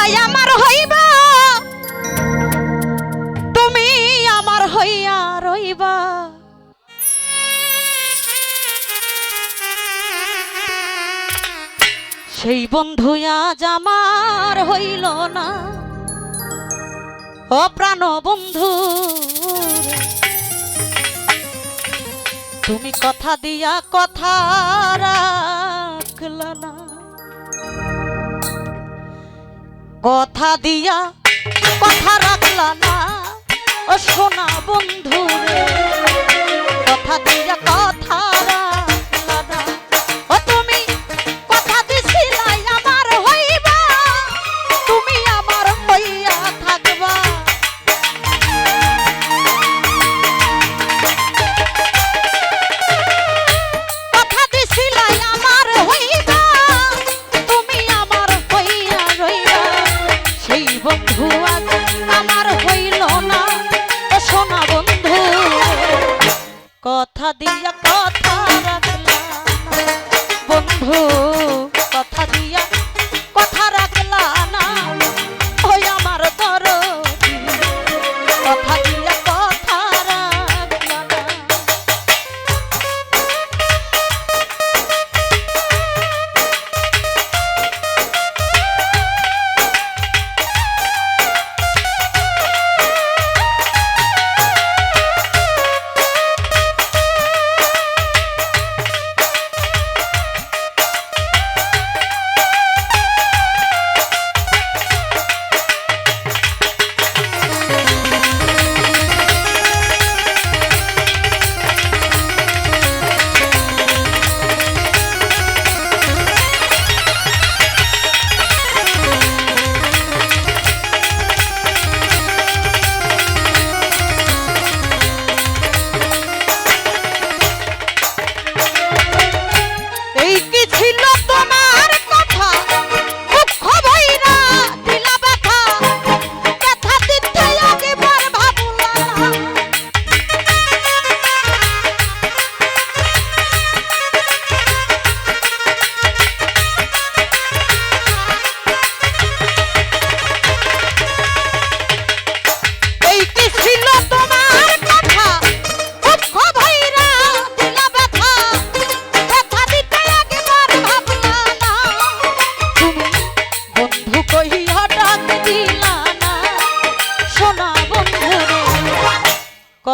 সিলাই আমার হইবা, তুমি আমার হইয়া রইবা। সেই বন্ধু আজ আমার হইল না, ও প্রাণ বন্ধু তুমি কথা দিয়া কথা রাখলা না, কথা দিয়া কথা রাখলা না। ও সোনা বন্ধু রে কথা দিয়া কথা রাখলা না। ও তুমি কথা দিছিলাই আমার হইবা, তুমি আমার হইয়া থাকবা। কথা দিছিলাই আমার হইবা, তুমি আমার হইয়া রইবা। সেই বন্ধু আজ আমার হইল না, ও সোনা বন্ধু কথা দিয়া কথা রাখলা না। বন্ধু কথা দিয়া কথা রাখলা না, ওই আমার দরদি কথা দিয়া কথা রাখলা না।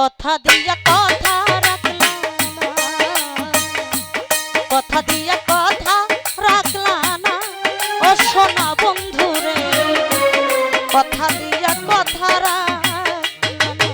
কথা দিয়া কথা রাখলা না, কথা দিয়া কথা রাখলা না। ও সোনা বন্ধু রে কথা দিয়া কথা রাখলা না।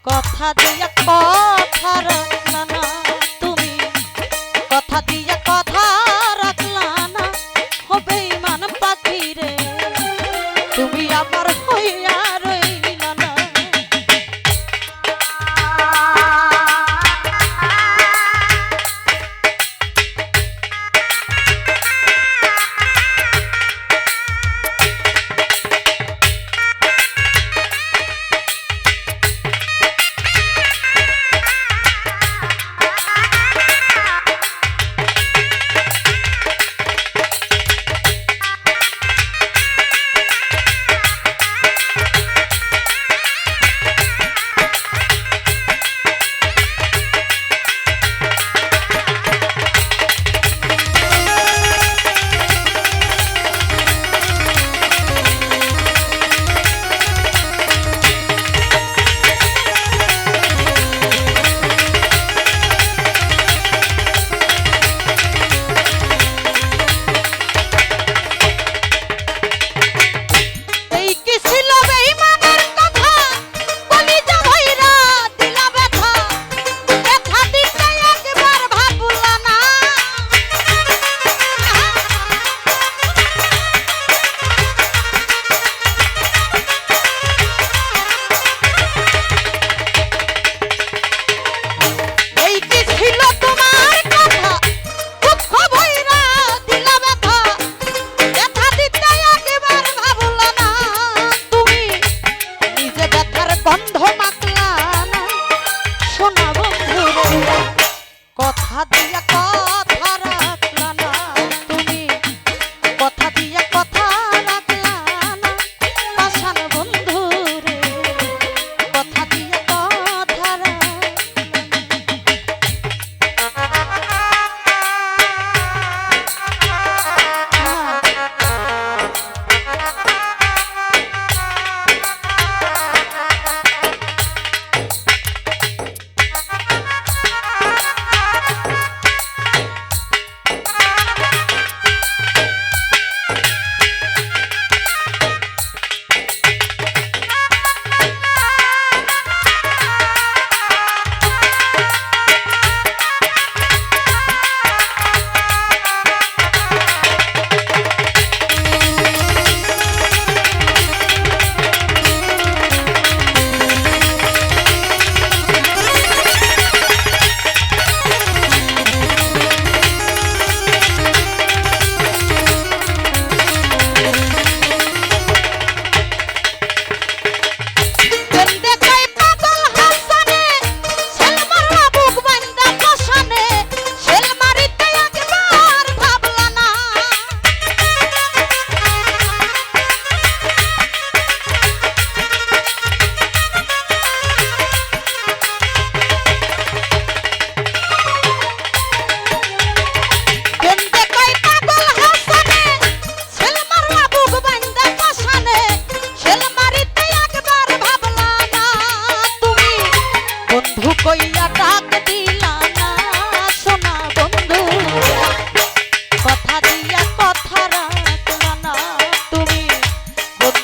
কথা দিয়া কথা রাখলা না, তুমি কথা দিয়া কথা রাখলা না। হবে মান পাখি রে তুমি আমার হইয়া রইলা না।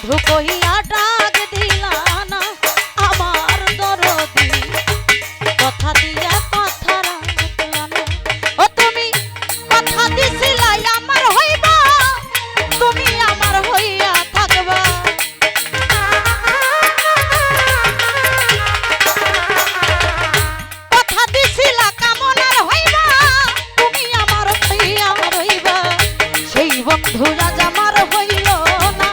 বন্ধু কইয়া ডাক দিলা না আমার দরদি, কথা দিয়া কথা রাখলা না। ও তুমি কথা দিছিলাই আমার হইবা, তুমি আমার হইয়া থাকবা। কথা দিছিলা কামনার হইবা, তুমি আমার হইয়া রইবা। সেই বন্ধু আজ আমার হইল না,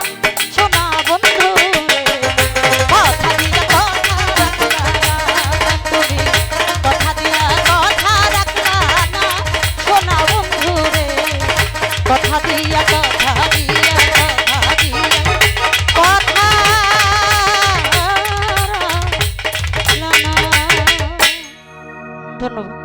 সোনা বন্ধু রে। কথা দিয়া কথা রাখলা না, তুমি কথা দিয়া কথা রাখলা না, সোনা বন্ধু রে। কথা দিয়া কথা দিয়া কথা দিয়া কথা রাখলা না। ধন্যবাদ।